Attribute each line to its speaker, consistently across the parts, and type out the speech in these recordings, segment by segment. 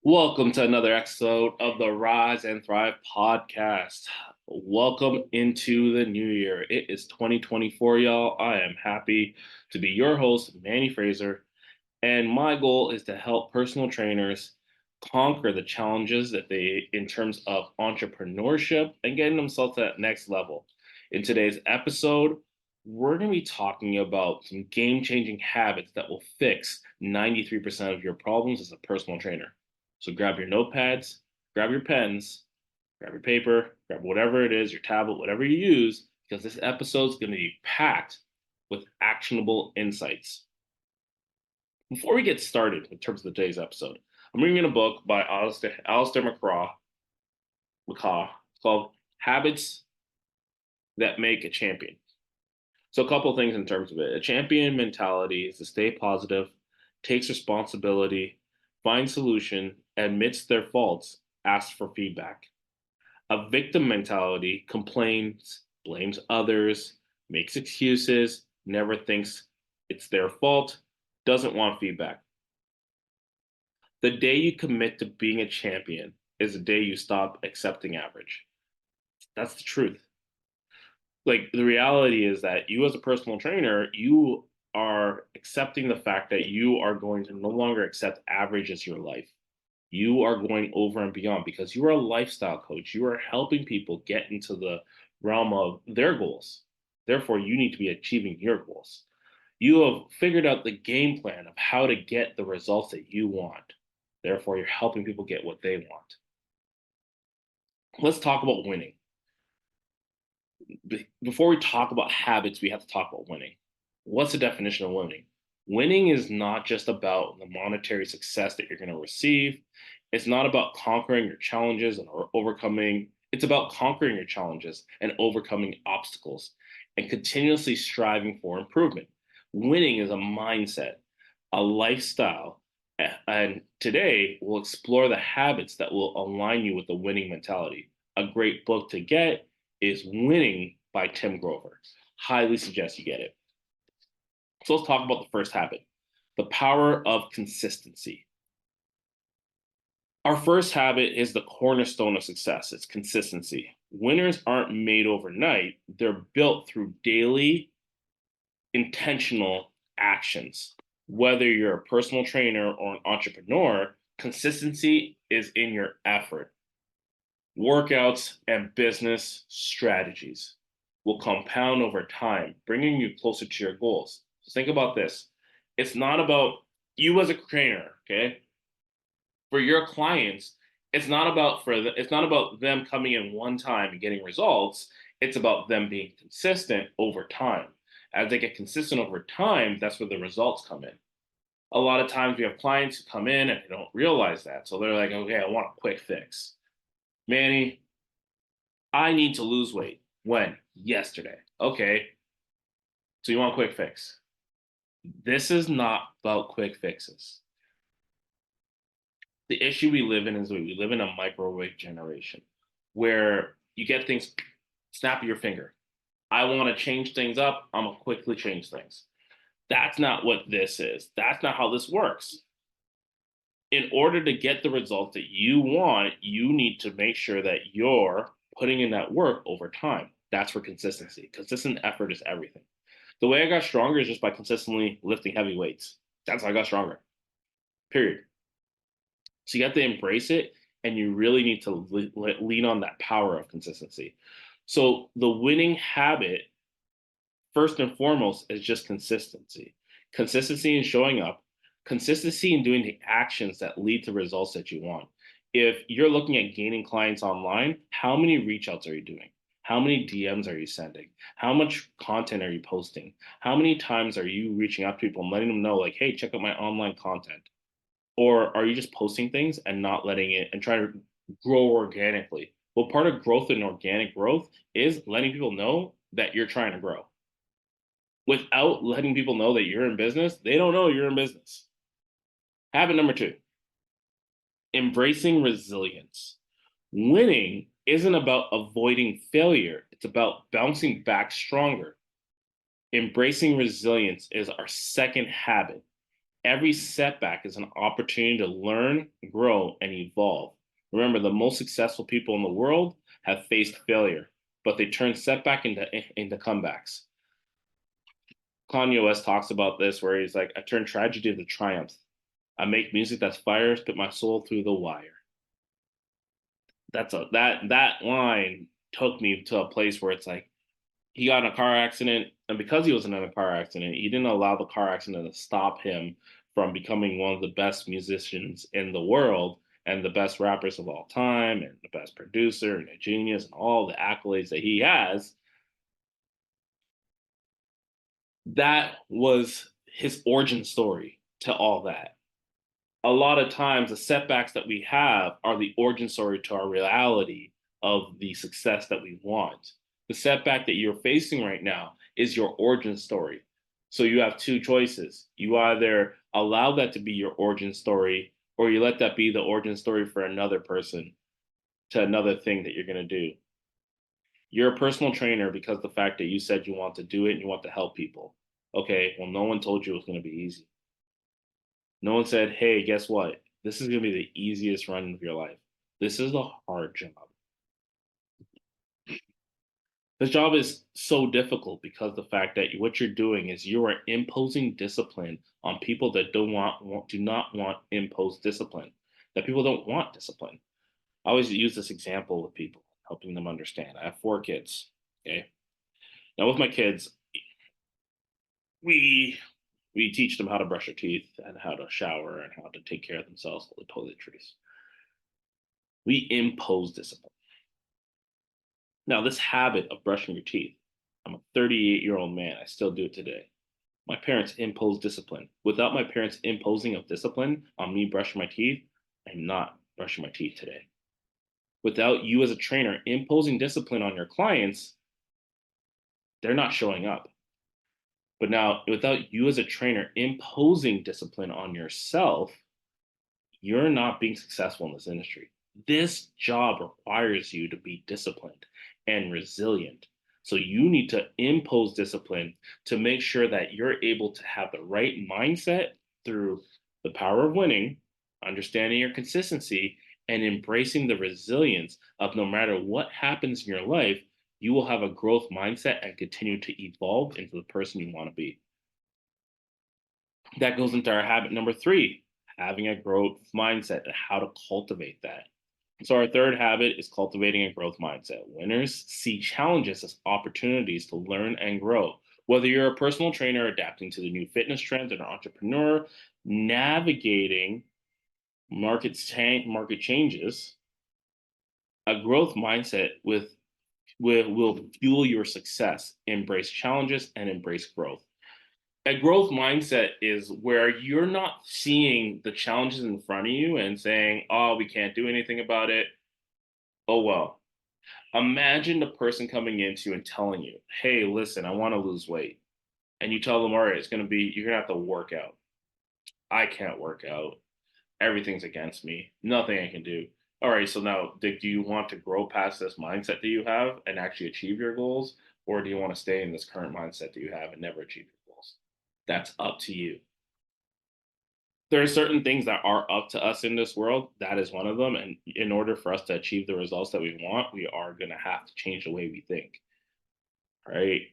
Speaker 1: Welcome to another episode of the Rise and Thrive podcast. Welcome into the new year. It is 2024, y'all. I am happy to be your host, Manny Fraser, and my goal is to help personal trainers conquer the challenges that they, in terms of entrepreneurship and getting themselves to that next level. In today's episode, we're going to be talking about some game changing habits that will fix 93% of your problems as a personal trainer. So grab your notepads, grab your pens, grab your paper, grab whatever it is, your tablet, whatever you use, because this episode is going to be packed with actionable insights. Before we get started in terms of today's episode, I'm reading a book by Alistair McCaw. It's called Habits That Make a Champion. So a couple of things in terms of it. A champion mentality is to stay positive, takes responsibility, finds solution, admits their faults, asks for feedback. A victim mentality complains, blames others, makes excuses, never thinks it's their fault, doesn't want feedback. The day you commit to being a champion is the day you stop accepting average. That's the truth. Like the reality is that you as a personal trainer, you are accepting the fact that you are going to no longer accept average as your life. You are going over and beyond because you are a lifestyle coach. You are helping people get into the realm of their goals. Therefore, you need to be achieving your goals. You have figured out the game plan of how to get the results that you want. Therefore, you're helping people get what they want. Let's talk about winning. Before we talk about habits, we have to talk about winning. What's the definition of winning? Winning is not just about the monetary success that you're going to receive. It's not about conquering your challenges or overcoming. It's about conquering your challenges and overcoming obstacles and continuously striving for improvement. Winning is a mindset, a lifestyle. And today we'll explore the habits that will align you with the winning mentality. A great book to get is Winning by Tim Grover. Highly suggest you get it. So let's talk about the first habit, the power of consistency. Our first habit is the cornerstone of success. It's consistency. Winners aren't made overnight. They're built through daily, intentional actions. Whether you're a personal trainer or an entrepreneur, consistency is in your effort. Workouts and business strategies will compound over time, bringing you closer to your goals. So think about this. It's not about you as a trainer, okay? For your clients, it's not about them coming in one time and getting results. It's about them being consistent over time. As they get consistent over time, that's where the results come in. A lot of times we have clients who come in and they don't realize that. So they're like, okay, I want a quick fix. Manny, I need to lose weight. When? Yesterday. Okay. So you want a quick fix. This is not about quick fixes. The issue we live in is we live in a microwave generation where you get things, snap of your finger. I want to change things up. I'm going to quickly change things. That's not what this is. That's not how this works. In order to get the results that you want, you need to make sure that you're putting in that work over time. That's for consistency. Consistent effort is everything. The way I got stronger is just by consistently lifting heavy weights. That's how I got stronger. Period. So you have to embrace it and you really need to lean on that power of consistency. So the winning habit, first and foremost, is just consistency. Consistency in showing up, consistency in doing the actions that lead to results that you want. If you're looking at gaining clients online, how many reach outs are you doing? How many DMs are you sending? How much content are you posting? How many times are you reaching out to people and letting them know, like, hey, check out my online content? Or are you just posting things and not letting it and trying to grow organically? Well, part of growth and organic growth is letting people know that you're trying to grow. Without letting people know that you're in business, they don't know you're in business. Habit number two, embracing resilience. Winning isn't about avoiding failure, it's about bouncing back stronger. Embracing resilience is our second habit. Every setback is an opportunity to learn, grow, and evolve. Remember, the most successful people in the world have faced failure, but they turn setback into comebacks. Kanye West talks about this where he's like, I turn tragedy into triumph. I make music that's fire, spit my soul through the wire. That line took me to a place where it's like he got in a car accident, and because he was in a car accident, he didn't allow the car accident to stop him from becoming one of the best musicians in the world and the best rappers of all time and the best producer and a genius and all the accolades that he has. That was his origin story to all that. A lot of times the setbacks that we have are the origin story to our reality of the success that we want. The setback that you're facing right now is your origin story. So you have two choices. You either allow that to be your origin story, or you let that be the origin story for another person to another thing that you're going to do. You're a personal trainer because the fact that you said you want to do it and you want to help people. Okay, well, no one told you it was going to be easy. No one said, hey, guess what? This is going to be the easiest run of your life. This is a hard job. This job is so difficult because the fact that what you're doing is you are imposing discipline on people that do not want imposed discipline, that people don't want discipline. I always use this example with people, helping them understand. I have 4 kids. Okay. Now with my kids, we we teach them how to brush their teeth and how to shower and how to take care of themselves with the toiletries. We impose discipline. Now, this habit of brushing your teeth, I'm a 38-year-old man. I still do it today. My parents imposed discipline. Without my parents imposing of discipline on me brushing my teeth, I'm not brushing my teeth today. Without you as a trainer imposing discipline on your clients, they're not showing up. But now, without you as a trainer imposing discipline on yourself, you're not being successful in this industry. This job requires you to be disciplined and resilient. So you need to impose discipline to make sure that you're able to have the right mindset through the power of winning, understanding your consistency, and embracing the resilience of no matter what happens in your life, you will have a growth mindset and continue to evolve into the person you want to be. That goes into our habit number 3, having a growth mindset and how to cultivate that. So, our third habit is cultivating a growth mindset. Winners see challenges as opportunities to learn and grow. Whether you're a personal trainer adapting to the new fitness trends, or an entrepreneur navigating market changes, a growth mindset will fuel your success. Embrace challenges and embrace growth. A growth mindset is where you're not seeing the challenges in front of you and saying, oh, we can't do anything about it. Oh, well. Imagine the person coming into you and telling you, hey, listen, I want to lose weight. And you tell them, all right, you're going to have to work out. I can't work out. Everything's against me. Nothing I can do. All right, so now, do you want to grow past this mindset that you have and actually achieve your goals? Or do you want to stay in this current mindset that you have and never achieve your goals? That's up to you. There are certain things that are up to us in this world. That is one of them. And in order for us to achieve the results that we want, we are going to have to change the way we think. Right?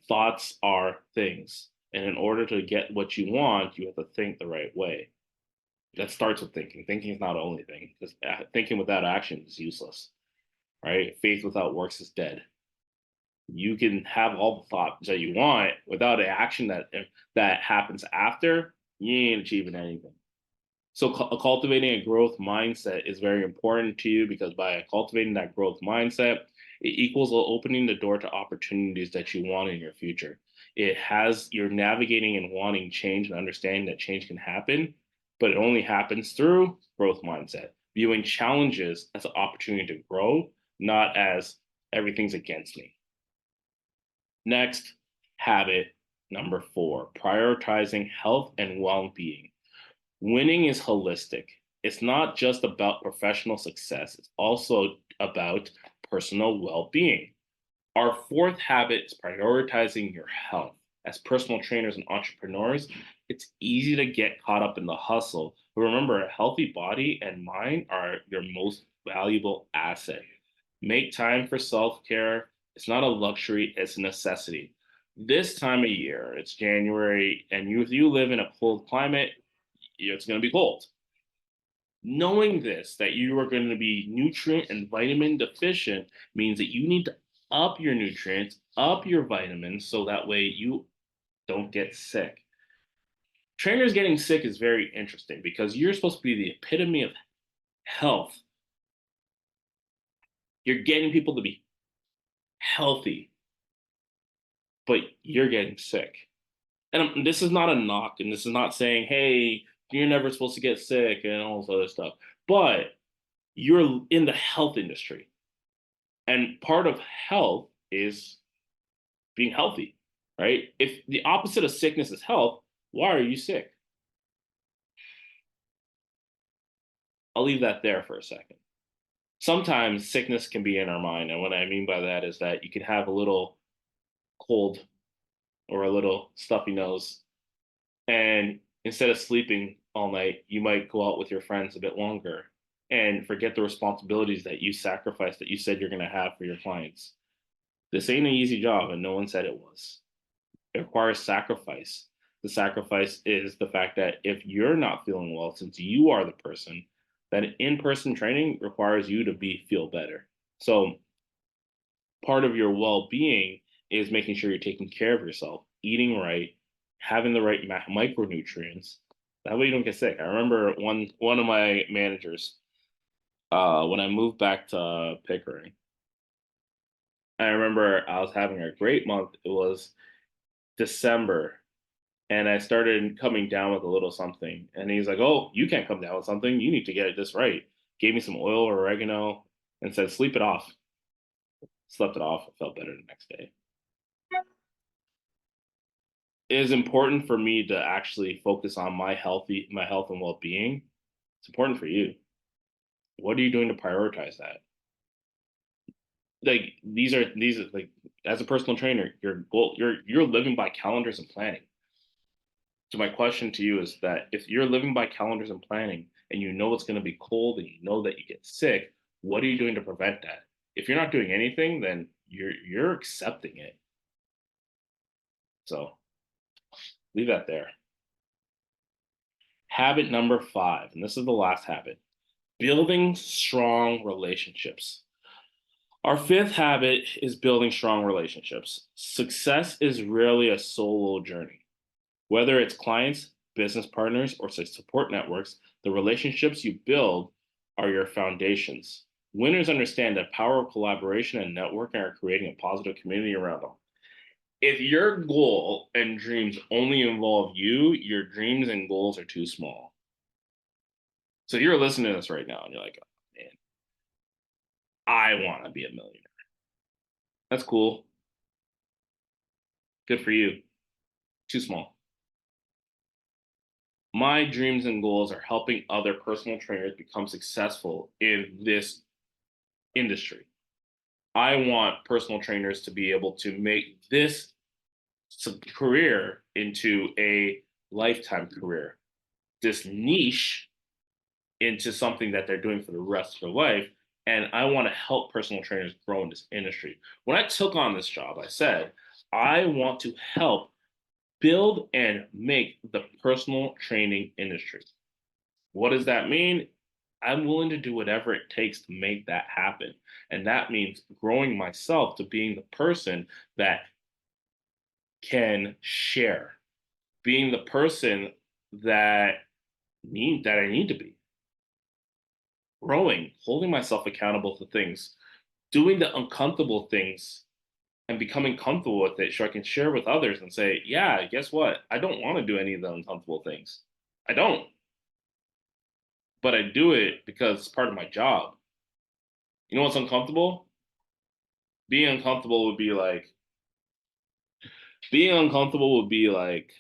Speaker 1: Thoughts are things. And in order to get what you want, you have to think the right way. That starts with thinking. Thinking is not the only thing, because thinking without action is useless. Right? Faith without works is dead. You can have all the thoughts that you want without an action that happens after. You ain't achieving anything. So cultivating a growth mindset is very important to you, because by cultivating that growth mindset, it equals opening the door to opportunities that you want in your future. You're navigating and wanting change and understanding that change can happen, but it only happens through growth mindset, viewing challenges as an opportunity to grow, not as everything's against me. Next, habit number 4, prioritizing health and well-being. Winning is holistic. It's not just about professional success. It's also about personal well-being. Our 4th habit is prioritizing your health. As personal trainers and entrepreneurs, It's easy to get caught up in the hustle. But remember, a healthy body and mind are your most valuable asset. Make time for self care. It's not a luxury, it's a necessity. This time of year, it's January, and if you live in a cold climate, it's going to be cold. Knowing this, that you are going to be nutrient and vitamin deficient, means that you need to up your nutrients, up your vitamins, so that way you don't get sick. Trainers getting sick is very interesting because you're supposed to be the epitome of health. You're getting people to be healthy, but you're getting sick. And this is not a knock, and this is not saying, hey, you're never supposed to get sick and all this other stuff. But you're in the health industry. And part of health is being healthy, right? If the opposite of sickness is health, why are you sick? I'll leave that there for a second. Sometimes sickness can be in our mind. And what I mean by that is that you can have a little cold or a little stuffy nose. And instead of sleeping all night, you might go out with your friends a bit longer and forget the responsibilities that you sacrificed, that you said you're going to have for your clients. This ain't an easy job, and no one said it was. It requires sacrifice. The sacrifice is the fact that if you're not feeling well, since you are the person, that in-person training requires you to feel better. So part of your well-being is making sure you're taking care of yourself, eating right, having the right micronutrients. That way you don't get sick. I remember one of my managers, when I moved back to Pickering, I remember I was having a great month. It was December, and I started coming down with a little something. And he's like, "Oh, you can't come down with something. You need to get this right." Gave me some oil or oregano and said, "Sleep it off." Slept it off. I felt better the next day. It is important for me to actually focus on my health and well-being. It's important for you. What are you doing to prioritize that? Like these are like, as a personal trainer, your goal, you're living by calendars and planning. So my question to you is that if you're living by calendars and planning and you know it's going to be cold and you know that you get sick, what are you doing to prevent that? If you're not doing anything, then you're accepting it. So leave that there. Habit number 5, and this is the last habit: building strong relationships. Our fifth habit is building strong relationships. Success is rarely a solo journey. Whether it's clients, business partners, or support networks, the relationships you build are your foundations. Winners understand the power of collaboration and networking are creating a positive community around them. If your goal and dreams only involve you, your dreams and goals are too small. So you're listening to this right now and you're like, oh, man, I want to be a millionaire. That's cool. Good for you. Too small. My dreams and goals are helping other personal trainers become successful in this industry. I want personal trainers to be able to make this career into a lifetime career, this niche into something that they're doing for the rest of their life. And I want to help personal trainers grow in this industry. When I took on this job, I said, I want to help build and make the personal training industry. What does that mean? I'm willing to do whatever it takes to make that happen. And that means growing myself to being the person that can share, being the person that I need to be, growing, holding myself accountable to things, doing the uncomfortable things and becoming comfortable with it so I can share with others and say, yeah, guess what? I don't want to do any of the uncomfortable things. I don't. But I do it because it's part of my job. You know what's uncomfortable? Being uncomfortable would be like being uncomfortable would be like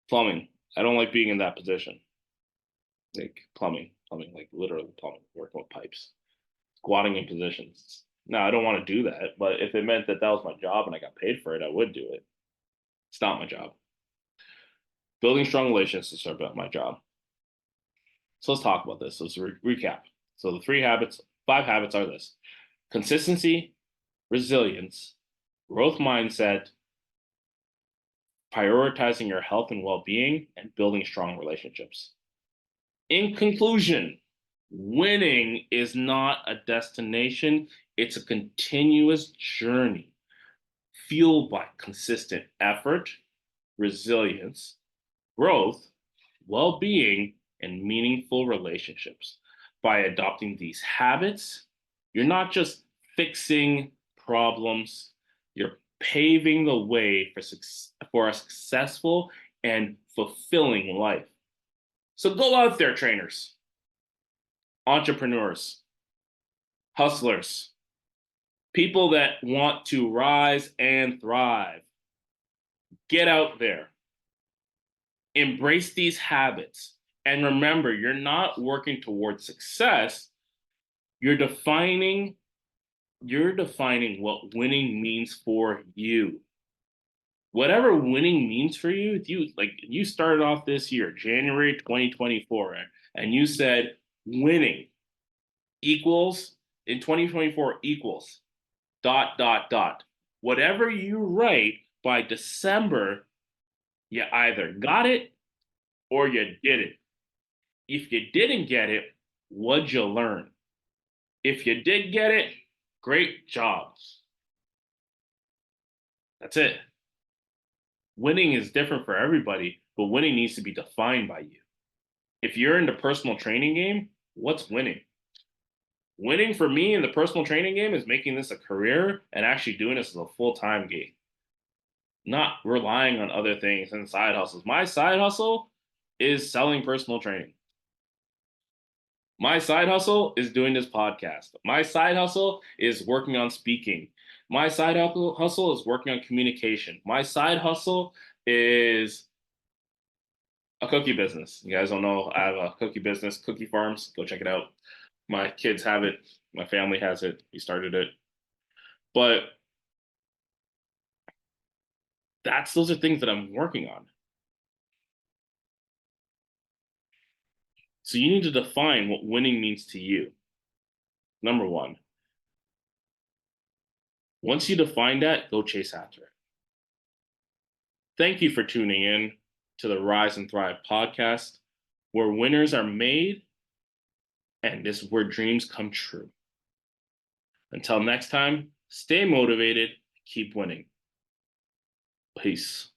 Speaker 1: plumbing. I don't like being in that position. Like plumbing, like literally plumbing, working with pipes, squatting in positions. Now, I don't want to do that, but if it meant that that was my job and I got paid for it, I would do it. It's not my job. Building strong relationships are about my job. So let's talk about this. So let's recap. So the 5 habits are this: consistency, resilience, growth mindset, prioritizing your health and well-being, and building strong relationships. In conclusion, winning is not a destination, it's a continuous journey fueled by consistent effort, resilience, growth, well being, and meaningful relationships. By adopting these habits, you're not just fixing problems, you're paving the way for a successful and fulfilling life. So go out there, trainers, entrepreneurs, hustlers, people that want to rise and thrive. Get out there, embrace these habits, and remember, you're not working towards success. You're defining what winning means for you. Whatever winning means for you, if you started off this year, January 2024, and you said winning equals in 2024 equals dot dot dot. Whatever you write by December, you either got it or you didn't. If you didn't get it, what'd you learn? If you did get it, great job. That's it. Winning is different for everybody, but winning needs to be defined by you. If you're in the personal training game, what's winning? Winning for me in the personal training game is making this a career and actually doing this as a full-time game, not relying on other things and side hustles. My side hustle is selling personal training. My side hustle is doing this podcast. My side hustle is working on speaking. My side hustle is working on communication. My side hustle is a cookie business. You guys don't know, I have a cookie business, Cookie Farms. Go check it out. My kids have it. My family has it. We started it. But those are things that I'm working on. So you need to define what winning means to you. Number one. Once you define that, go chase after it. Thank you for tuning in to the Rise and Thrive podcast, where winners are made and this is where dreams come true. Until next time, stay motivated, keep winning. Peace.